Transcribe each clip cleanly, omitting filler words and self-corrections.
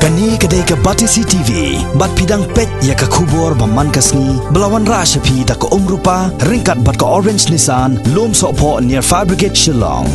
Kani kedai ke Batisi TV, bat pidang pet ya ke kubur baman kasni, belawan rasyapi tak ke rupa, ringkat bat ke Orange Nissan, lom sokpo near Fire Brigade Shillong.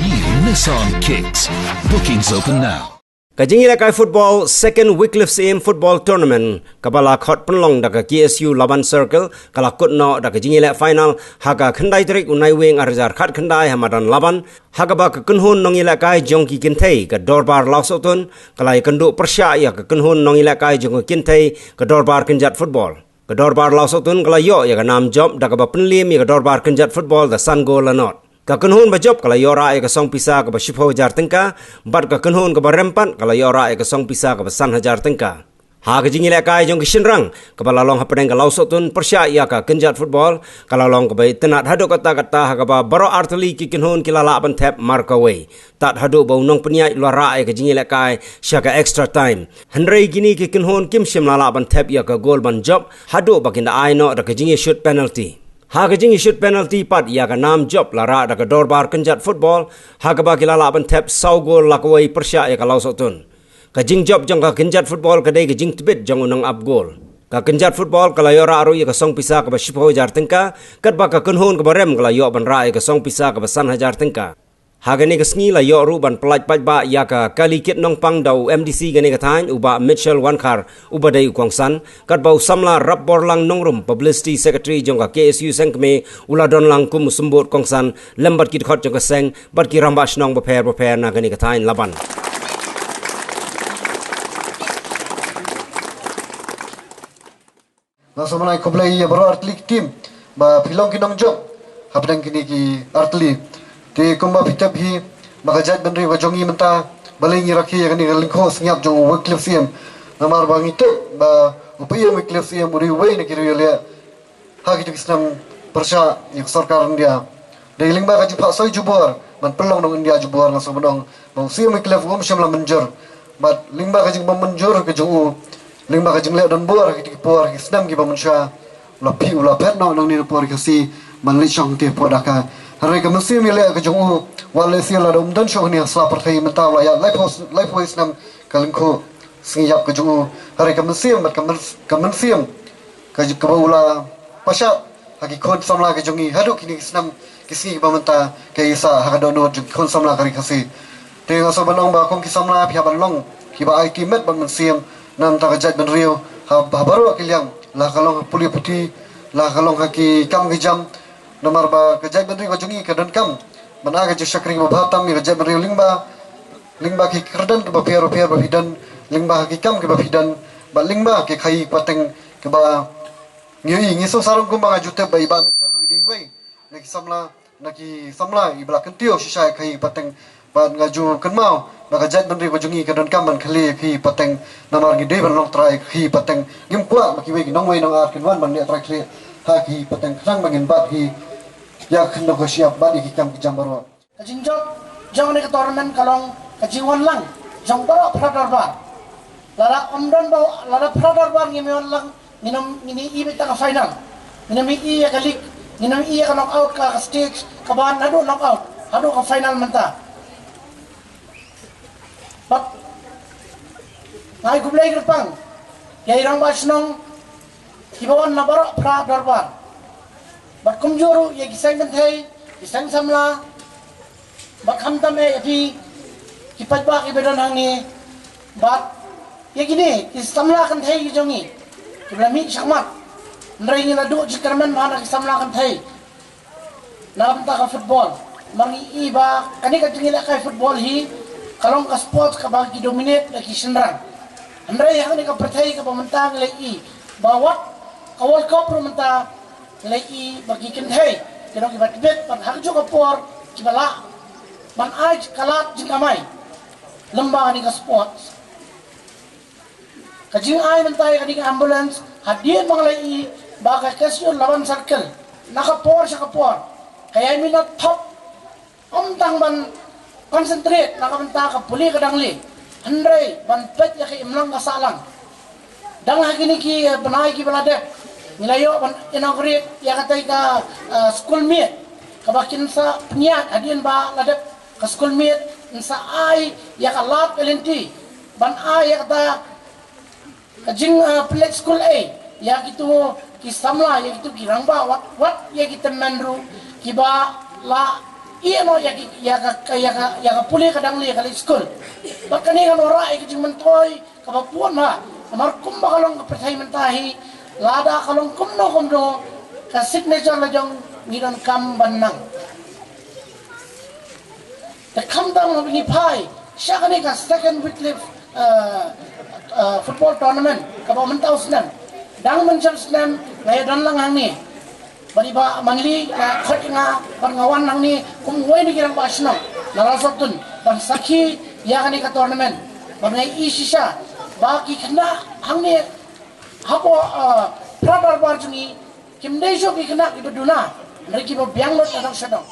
New Nissan Kicks. Bookings open now. Kajing Ilakai Football Second Wycliffe CM Football Tournament kabala khot penlong dak KSU Laban Circle kala kutno dak Kajing Ilak Final haga khandai trik unai wing arjar khat khandai hamadan Laban haga ba kenhun nong Ilakai jongki kintai ke dorbar lausotun kala kendu persya ya ke kenhun nong Ilakai jong kintai ke dorbar kenjat football ke dorbar lausotun kala yo ya ke nam job dak ba penlim ya ke dorbar kenjat football the sun goal lanot ka kenhun bajop kala yora ai ka song pisa ka bashipho jar tengka bat ka kenhun ka barempan kala yora ai ka song pisa ka basan hajar tengka ha ka jingi lekai jong kishin rang ka balalong hapeng ka lausotun persya ya ka kenjat football kala long ka bai tenat hadu kata ha ka ba baro arteli ki kenhun kilala ban tap markaway tat hadu bau nong peniai lara ai ka jingi lekai syaka extra time hendrei gini ki kenhun kim shim lala ban tap ya ka goal ban job hadu bakinda ai no da ka jingi shoot penalty Hagajing shoot penalty pat ya ka nam job lara da ka dorbar kenjat football hagaba kilala ban tap sau gol lakwai persya ya ka lausotun ka jing job jong ka kenjat football ka dei ka jing tibet jong unang up goal ka kenjat football kala yora aru ya ka song pisa ka bashipho jar tengka kat ba ka kenhun ka barem kala yo ban ra ya ka song pisa ka basan hajar tengka Hagani ka sngi la yo ru ban pelaj paj ba ya ka kali kit nong pang dau MDC gani ka thain uba Mitchell Wankar uba dai kwangsan kat bau samla rap bor lang nongrum publicity secretary jong ka KSU sengkme uladon lang kum sumbut kwangsan lembat kit khot jong ka seng bat ki rambash nong ba pher na gani ka thain Laban Nasamanai koblai ya baro atlik team ba pilong kinong job habdang kini ki artli ti kumba pitap hi magajat benri wajongi menta balingi rakhi yakni lingkho singap jong Wycliffe CM namar bangi te ba upaya Wycliffe CM uri wei ne kiri le ha ki kisnam persya yak sarkar India deiling ba kaji pak soi jubor man pelong dong India jubor ngaso bedong bang CM Wycliffe gom syamla menjur bat lingba kaji menjur ke jong lingba kaji le don bor ki por kisnam ki bamensha la pi ula pet no nang ni por kasi man li chong te podaka Hari ke musim ini ke jong wale siala dom dan show ni asla pertai mentau la ya life voice nam kalingko singap ke jong hari ke musim ke baula pasha hagi kon samla ke jongi hadu kini snam kisi ba menta ke isa hagadono kon samla kari kasi tengok so banong ba kong kisamla pihak banong ki ba IT met ban musim nam ta jat ban rio ha baru kiliang la kalong puli putih la kalong haki kam ke jam Nomor ba kejai beri wajongi kedan kam mana ke syakring babatam mi kejai beri lingba ki kerdan ke bapiar babidan lingba ki kam ke babidan ba lingba ke khai pateng ke ba ngi ngiso sarung kum ba jute ba iba chalu di wei naki samla ibla kentio shisha khai pateng ba ngaju kenmau ba kejai beri wajongi kedan kam ban khali khi pateng nomor gede ban long trai khi pateng ngim kwa ba ki wei nong wei nong ar kenwan ban ne trai khle ha ki pateng khang bangin bat hi ya kena ko siap badi kikam kijam baru. Kajing job jong ni tournament kalong kajing wan lang jong baru pradar bar. Lara omdon bau lara pradar bar ngimi wan lang minum ini i beta final. Minum i ya kalik minum i ya knock out ka stage ka ban hadu knock out hadu ka final menta. But ngai gublai gerpang ya irang basnong kibawan na baru pradar bar. Bat kumjuru ya kisang bentai, kisang samla, bat hamtam api, kipat bak ibadan hang ni, bat ya gini, kisamla kan thai jongi, kiblami syakmat, nering na do jikarman mana kisamla kan thai, nak benta ka football, mangi iba, kani ka tingila ka football hi, kalong ka sports ka bagi dominate lagi senrang, nering hang ni ka perthai ka pementang lagi, bawat kawal kau pementang Lagi bagi kentai, kena kita tibet, pan hak juga por, kibala, pan aj kalat jingkamai, lembah ni ke sports. Kajing ay mentai kani ke ambulance, hadiah mengalai bagai KSU Laban Circle, nakapor siya kapor, kaya minat top, tang ban concentrate, nakamenta ka puli kadangli, handray ban pet ya ke imlang kasalang, dang lagi ni ki benai ki baladep. Nilayo inaugurate ya katay ka school meet kabakin sa peniat adin ba ladap ka school meet sa ay ya ka lat LNT ban a ya kata jing play school A ya gitu ki samla ya gitu ki rangba wat ya kita menru ki ba la iya no ya ka puli kadang li kali school bakani kan ora ya jing mentoy ka puan ma amar kum ba kalong percaya mentahi lada kalong kumno ka signature la jong ngiran kam banang the come down of ni pai shakani ka second Wycliffe football tournament ka ba mentau senam dang mencam senam ngai dan lang hang ni bari ba mangli ka khot nga ban ngawan nang ni kum wei ni kirang ba senam nara sotun ban sakhi ya kani ka tournament ba ngai isisha ba ki khna hang ni hapo pradar barjuni kimdesho ki khna ki beduna mereka biang lot datang sedang